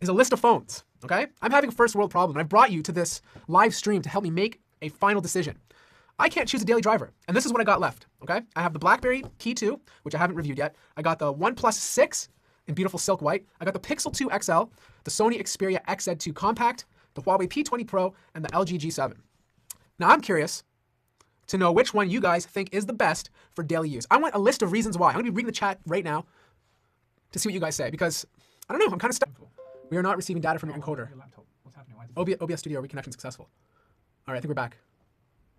is a list of phones, okay? I'm having a first world problem, and I brought you to this live stream to help me make a final decision. I can't choose a daily driver, and this is what I got left, okay? I have the BlackBerry Key 2, which I haven't reviewed yet. I got the OnePlus 6 in beautiful silk white. I got the Pixel 2 XL, the Sony Xperia XZ2 Compact, the Huawei P20 Pro, and the LG G7. Now I'm curious to know which one you guys think is the best for daily use. I want a list of reasons why. I'm gonna be reading the chat right now to see what you guys say, because I don't know, I'm kind of stuck. We are not receiving data from your encoder. Your laptop. What's happening? OBS Studio reconnection successful. All right, I think we're back.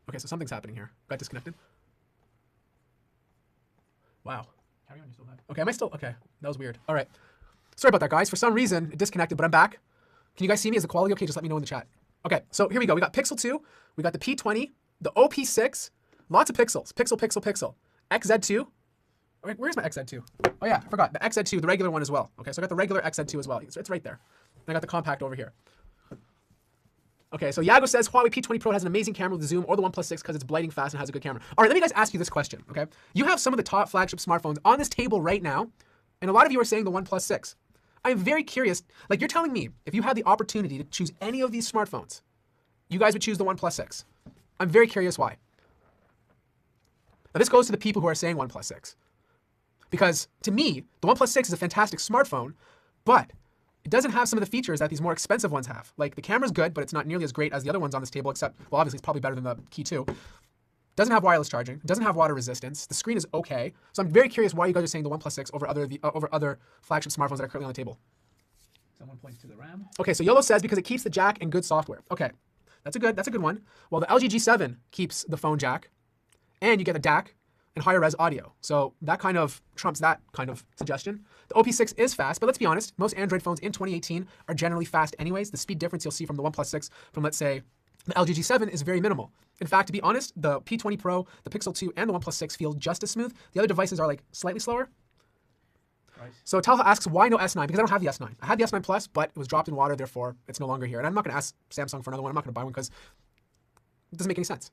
Okay, so something's happening here. Got disconnected. Wow. Carry on, you still have. Okay, am I still? Okay, that was weird. All right. Sorry about that, guys. For some reason, it disconnected, but I'm back. Can you guys see me? Is the quality okay? Just let me know in the chat. Okay, so here we go. We got Pixel 2. We got the P20, the OP6, lots of pixels. Pixel. XZ2. Wait, where's my XZ2? Oh yeah, I forgot. The XZ2, the regular one as well. Okay, so I got the regular XZ2 as well. It's right there. And I got the compact over here. Okay, so Yago says Huawei P20 Pro has an amazing camera with the zoom, or the OnePlus 6 because it's blighting fast and has a good camera. All right, let me guys ask you this question, okay? You have some of the top flagship smartphones on this table right now, and a lot of you are saying the OnePlus 6. I'm very curious, like you're telling me, if you had the opportunity to choose any of these smartphones, you guys would choose the OnePlus 6. I'm very curious why. Now this goes to the people who are saying OnePlus 6. Because to me, the OnePlus 6 is a fantastic smartphone, but it doesn't have some of the features that these more expensive ones have. Like the camera's good, but it's not nearly as great as the other ones on this table, except, well, obviously it's probably better than the Key 2. Doesn't have wireless charging, doesn't have water resistance. The screen is okay. So I'm very curious why you guys are saying the OnePlus 6 over other flagship smartphones that are currently on the table. Someone points to the RAM. Okay, so Yolo says because it keeps the jack and good software. Okay, that's a good one. Well, the LG G7 keeps the phone jack, and you get the DAC and higher res audio. So that kind of trumps that kind of suggestion. The OP6 is fast, but let's be honest, most Android phones in 2018 are generally fast anyways. The speed difference you'll see from the OnePlus 6 from, let's say, the LG G7 is very minimal. In fact, to be honest, the P20 Pro, the Pixel 2, and the OnePlus 6 feel just as smooth. The other devices are like slightly slower. Right. So Talha asks, why no S9? Because I don't have the S9. I had the S9 Plus, but it was dropped in water, therefore it's no longer here. And I'm not going to ask Samsung for another one. I'm not going to buy one because it doesn't make any sense.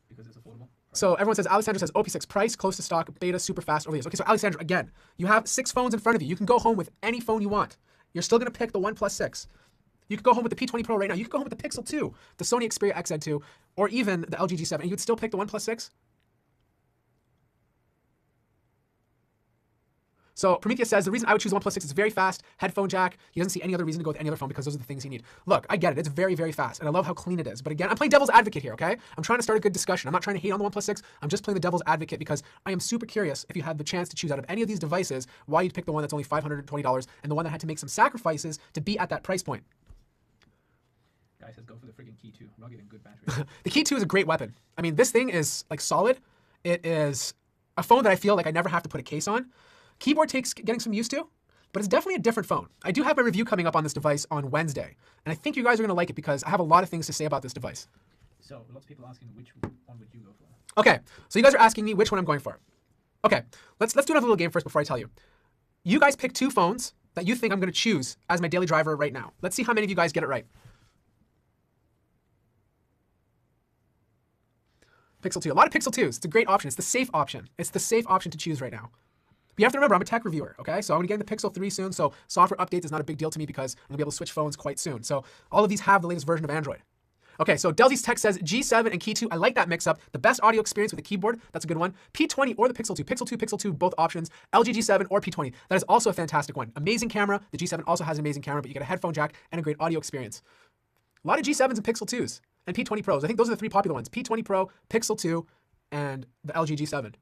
Because it's affordable. So everyone says, Alexandra says, OP6 price, close to stock, beta, super fast, over the years. Okay, so Alexandra, again, you have 6 phones in front of you. You can go home with any phone you want. You're still going to pick the OnePlus 6. You could go home with the P20 Pro right now. You could go home with the Pixel 2, the Sony Xperia XZ2, or even the LG G7, and you would still pick the OnePlus 6? So Prometheus says, the reason I would choose the OnePlus 6 is very fast, headphone jack. He doesn't see any other reason to go with any other phone because those are the things you need. Look, I get it. It's very, very fast, and I love how clean it is. But again, I'm playing devil's advocate here, okay? I'm trying to start a good discussion. I'm not trying to hate on the OnePlus 6. I'm just playing the devil's advocate because I am super curious if you had the chance to choose out of any of these devices, why you'd pick the one that's only $520 and the one that had to make some sacrifices to be at that price point. Guy says go for the freaking Key 2. Rugged and good battery. The Key 2 is a great weapon. I mean, this thing is like solid. It is a phone that I feel like I never have to put a case on. Keyboard takes getting some used to, but it's definitely a different phone. I do have a review coming up on this device on Wednesday, and I think you guys are going to like it because I have a lot of things to say about this device. So lots of people asking which one would you go for? Okay, so you guys are asking me which one I'm going for. Okay, let's do another little game first before I tell you. You guys pick 2 phones that you think I'm going to choose as my daily driver right now. Let's see how many of you guys get it right. Pixel 2. A lot of Pixel 2s. It's a great option. It's the safe option. It's the safe option to choose right now. But you have to remember, I'm a tech reviewer, okay? So I'm going to get into Pixel 3 soon, so software updates is not a big deal to me because I'm going to be able to switch phones quite soon. So all of these have the latest version of Android. Okay, so Delzy's Tech says G7 and Key 2. I like that mix-up. The best audio experience with a keyboard. That's a good one. P20 or the Pixel 2. Pixel 2, both options. LG G7 or P20. That is also a fantastic one. Amazing camera. The G7 also has an amazing camera, but you get a headphone jack and a great audio experience. A lot of G7s and Pixel 2s and P20 Pros. I think those are the 3 popular ones. P20 Pro, Pixel 2, and the LG G7.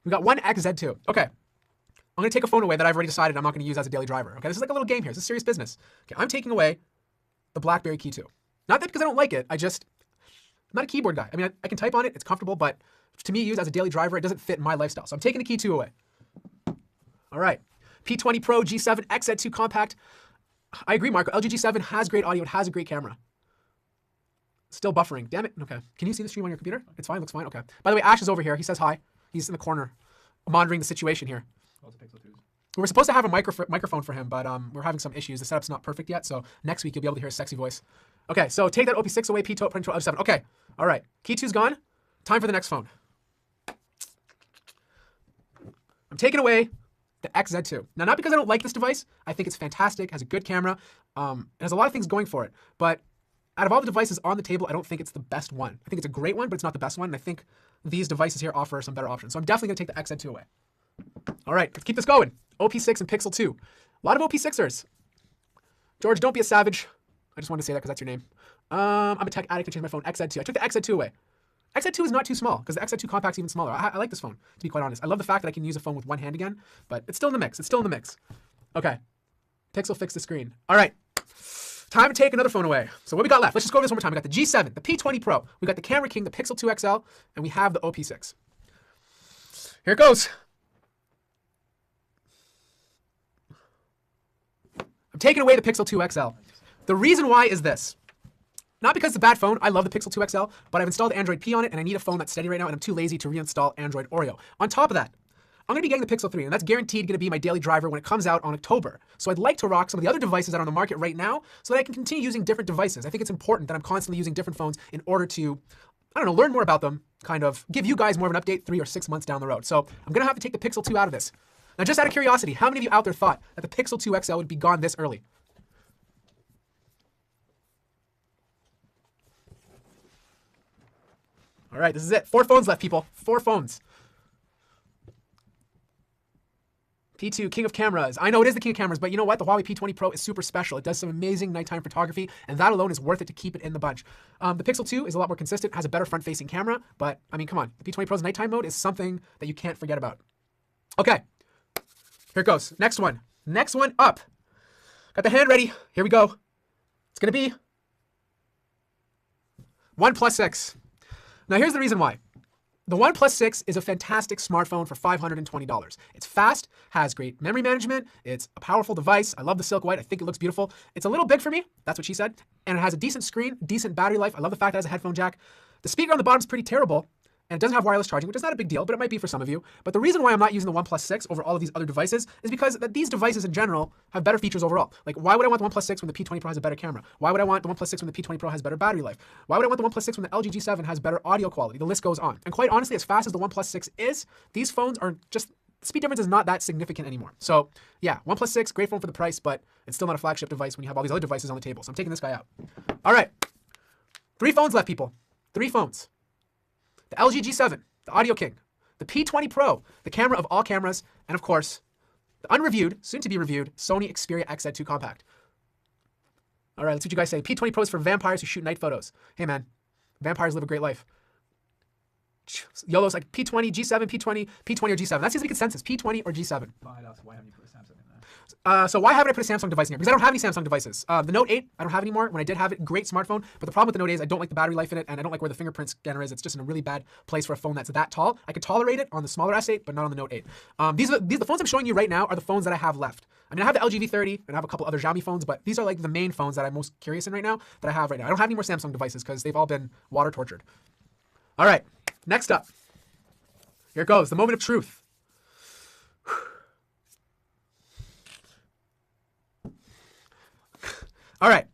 We got one XZ2. Okay. I'm going to take a phone away that I've already decided I'm not going to use as a daily driver. Okay, this is like a little game here. This is serious business. Okay, I'm taking away the BlackBerry Key 2. Not that because I don't like it. I'm not a keyboard guy. I mean, I can type on it. It's comfortable, but to me, used as a daily driver, it doesn't fit my lifestyle. So I'm taking the Key 2 away. All right. P20 Pro, G7, XZ2 Compact. I agree, Marco. LG G7 has great audio. It has a great camera. Still buffering. Damn it. Okay. Can you see the stream on your computer? It's fine. Looks fine. Okay. By the way, Ash is over here. He says hi. He's in the corner monitoring the situation here. We were supposed to have a microphone for him, but we're having some issues. The setup's not perfect yet, so next week you'll be able to hear his sexy voice. Okay, so take that OP6 away, P2, Pro, L7. Okay, all right. Key 2's gone. Time for the next phone. I'm taking away the XZ2. Now, not because I don't like this device. I think it's fantastic, has a good camera, it has a lot of things going for it. But out of all the devices on the table, I don't think it's the best one. I think it's a great one, but it's not the best one. And I think these devices here offer some better options. So I'm definitely going to take the XZ2 away. All right, let's keep this going. OP6 and Pixel 2. A lot of OP6ers. George, don't be a savage. I just wanted to say that because that's your name. I'm a tech addict and changed my phone. XZ2. I took the XZ2 away. XZ2 is not too small because the XZ2 Compact's even smaller. I like this phone, to be quite honest. I love the fact that I can use a phone with one hand again, but it's still in the mix. It's still in the mix. Okay. Pixel fixed the screen. All right. Time to take another phone away. So what we got left? Let's just go over this one more time. We got the G7, the P20 Pro. We got the Camera King, the Pixel 2 XL, and we have the OP6. Here it goes. I'm taking away the Pixel 2 XL. The reason why is this. Not because it's a bad phone. I love the Pixel 2 XL, but I've installed Android P on it, and I need a phone that's steady right now, and I'm too lazy to reinstall Android Oreo. On top of that, I'm going to be getting the Pixel 3, and that's guaranteed going to be my daily driver when it comes out on October. So I'd like to rock some of the other devices that are on the market right now so that I can continue using different devices. I think it's important that I'm constantly using different phones in order to, I don't know, learn more about them, kind of give you guys more of an update 3 or 6 months down the road. So I'm going to have to take the Pixel 2 out of this. Now, just out of curiosity, how many of you out there thought that the Pixel 2 XL would be gone this early? All right, this is it. 4 phones left, people. 4 phones. P2, king of cameras. I know it is the king of cameras, but you know what? The Huawei P20 Pro is super special. It does some amazing nighttime photography, and that alone is worth it to keep it in the bunch. The Pixel 2 is a lot more consistent, has a better front-facing camera, but I mean, come on. The P20 Pro's nighttime mode is something that you can't forget about. Okay, here it goes. Next one. Next one up. Got the hand ready. Here we go. It's going to be OnePlus 6. Now, here's the reason why. The OnePlus 6 is a fantastic smartphone for $520. It's fast, has great memory management, it's a powerful device. I love the Silk White. I think it looks beautiful. It's a little big for me. That's what she said. And it has a decent screen, decent battery life. I love the fact that it has a headphone jack. The speaker on the bottom is pretty terrible, and it doesn't have wireless charging, which is not a big deal, but it might be for some of you. But the reason why I'm not using the OnePlus 6 over all of these other devices is because these devices in general have better features overall. Like, why would I want the OnePlus 6 when the P20 Pro has a better camera? Why would I want the OnePlus 6 when the P20 Pro has better battery life? Why would I want the OnePlus 6 when the LG G7 has better audio quality? The list goes on. And quite honestly, as fast as the OnePlus 6 is, these phones are just, the speed difference is not that significant anymore. So yeah, OnePlus 6, great phone for the price, but it's still not a flagship device when you have all these other devices on the table. So I'm taking this guy out. All right, 3 phones left, people. 3 phones. The LG G7. The Audio King, the P20 Pro, the camera of all cameras, and of course, the unreviewed, soon to be reviewed, Sony Xperia XZ2 Compact. All right, let's see what you guys say. P20 Pro is for vampires who shoot night photos. Hey man, vampires live a great life. YOLO's like P20, G7, P20, P20 or G7. That seems to be consensus, P20 or G7. Why haven't you put a Samsung in there? So why haven't I put a Samsung device in here? Because I don't have any Samsung devices. The Note 8, I don't have anymore. When I did have it, great smartphone. But the problem with the Note 8 is I don't like the battery life in it, and I don't like where the fingerprint scanner is. It's just in a really bad place for a phone that's that tall. I could tolerate it on the smaller S8, but not on the Note 8. The phones I'm showing you right now are the phones that I have left. I mean, I have the LG V30, and I have a couple other Xiaomi phones, but these are like the main phones that I'm most curious in right now, that I have right now. I don't have any more Samsung devices because they've all been water tortured. All right, next up. Here it goes, the moment of truth. All right,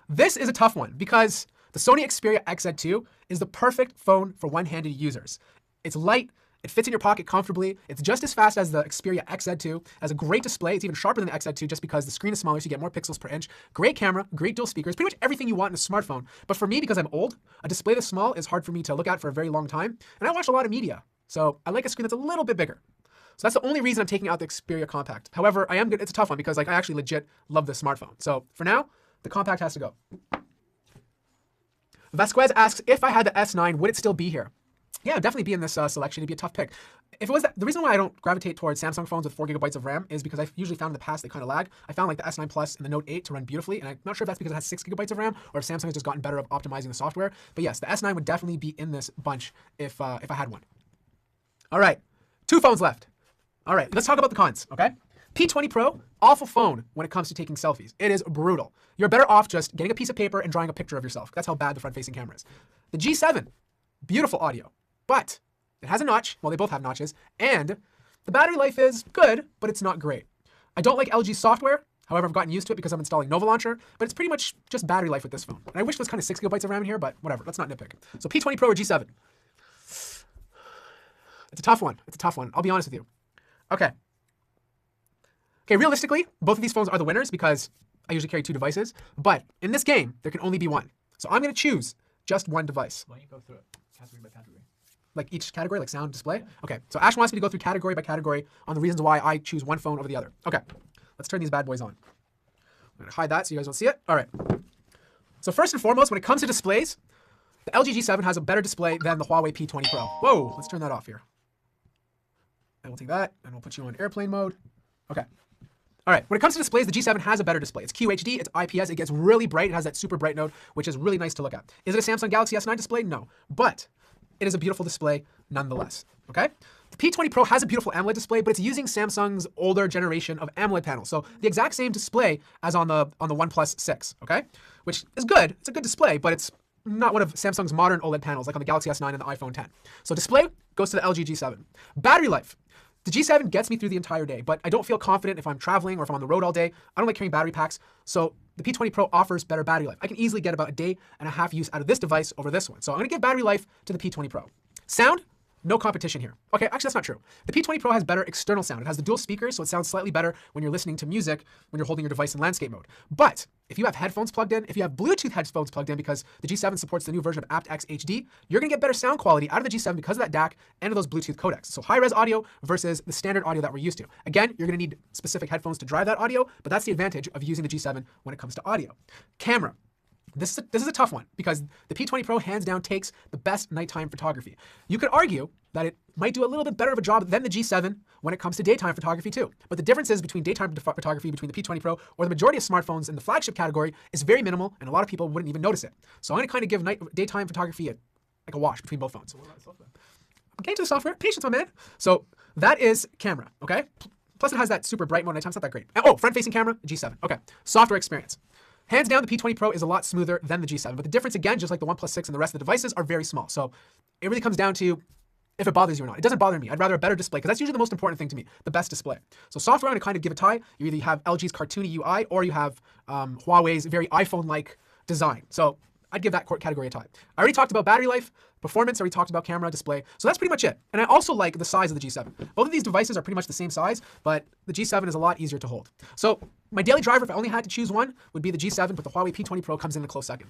this is a tough one because the Sony Xperia XZ2 is the perfect phone for one-handed users. It's light, it fits in your pocket comfortably, it's just as fast as the Xperia XZ2, has a great display, it's even sharper than the XZ2 just because the screen is smaller so you get more pixels per inch, great camera, great dual speakers, pretty much everything you want in a smartphone. But for me, because I'm old, a display this small is hard for me to look at for a very long time, and I watch a lot of media, so I like a screen that's a little bit bigger. So that's the only reason I'm taking out the Xperia Compact. However, it's a tough one because like I actually legit love this smartphone. So for now, the Compact has to go. Vasquez asks, if I had the S9, would it still be here? Yeah, it'd definitely be in this selection. It'd be a tough pick. If it was the reason why I don't gravitate towards Samsung phones with 4 GB of RAM is because I've usually found in the past they kind of lag. I found like the S9 Plus and the Note 8 to run beautifully, and I'm not sure if that's because it has 6 GB of RAM or if Samsung has just gotten better at optimizing the software. But yes, the S9 would definitely be in this bunch if I had one. All right, 2 phones left. All right, let's talk about the cons, okay? P20 Pro, awful phone when it comes to taking selfies. It is brutal. You're better off just getting a piece of paper and drawing a picture of yourself. That's how bad the front-facing camera is. The G7, beautiful audio, but it has a notch. Well, they both have notches. And the battery life is good, but it's not great. I don't like LG's software. However, I've gotten used to it because I'm installing Nova Launcher, but it's pretty much just battery life with this phone. And I wish there was kind of 6 GB of RAM in here, but whatever. Let's not nitpick. So P20 Pro or G7? It's a tough one. It's a tough one. I'll be honest with you. Okay. Okay, realistically, both of these phones are the winners because I usually carry 2 devices. But in this game, there can only be one. So I'm going to choose just one device. Why don't you go through it category by category? Like each category, like sound, display? Okay, so Ash wants me to go through category by category on the reasons why I choose one phone over the other. Okay, let's turn these bad boys on. I'm going to hide that so you guys don't see it. All right. So first and foremost, when it comes to displays, the LG G7 has a better display than the Huawei P20 Pro. Whoa, let's turn that off here. And we'll take that, and we'll put you on airplane mode. Okay. All right, when it comes to displays, the G7 has a better display. It's QHD, it's IPS, it gets really bright, it has that super bright node, which is really nice to look at. Is it a Samsung Galaxy S9 display? No, but it is a beautiful display nonetheless, okay? The P20 Pro has a beautiful AMOLED display, but it's using Samsung's older generation of AMOLED panels. So the exact same display as on the OnePlus 6, okay? Which is good, it's a good display, but it's not one of Samsung's modern OLED panels like on the Galaxy S9 and the iPhone 10. So display goes to the LG G7. Battery life. The G7 gets me through the entire day, but I don't feel confident if I'm traveling or if I'm on the road all day. I don't like carrying battery packs, so the P20 Pro offers better battery life. I can easily get about a day and a half use out of this device over this one. So I'm going to give battery life to the P20 Pro. Sound? No competition here. Okay, actually that's not true. The P20 Pro has better external sound. It has the dual speakers, so it sounds slightly better when you're listening to music when you're holding your device in landscape mode. But if you have headphones plugged in, if you have Bluetooth headphones plugged in because the G7 supports the new version of aptX HD, you're gonna get better sound quality out of the G7 because of that DAC and of those Bluetooth codecs. So high-res audio versus the standard audio that we're used to. Again, you're gonna need specific headphones to drive that audio, but that's the advantage of using the G7 when it comes to audio. Camera. This is a tough one because the P20 Pro hands down takes the best nighttime photography. You could argue that it might do a little bit better of a job than the G7 when it comes to daytime photography too. But the differences between daytime photography between the P20 Pro or the majority of smartphones in the flagship category is very minimal, and a lot of people wouldn't even notice it. So I'm going to kind of give daytime photography like a wash between both phones. So what about software? I'm getting to the software. Patience, my man. So that is camera, okay? Plus it has that super bright mode nighttime. It's not that great. Oh, front-facing camera, G7. Okay, software experience. Hands down, the P20 Pro is a lot smoother than the G7, but the difference, again, just like the OnePlus 6 and the rest of the devices, are very small. So it really comes down to if it bothers you or not. It doesn't bother me. I'd rather a better display, because that's usually the most important thing to me, the best display. So software, I'm going to kind of give a tie. You either have LG's cartoony UI, or you have Huawei's very iPhone-like design. So I'd give that category a tie. I already talked about battery life, performance, I already talked about camera, display. So that's pretty much it. And I also like the size of the G7. Both of these devices are pretty much the same size, but the G7 is a lot easier to hold. So my daily driver, if I only had to choose one, would be the G7, but the Huawei P20 Pro comes in a close second.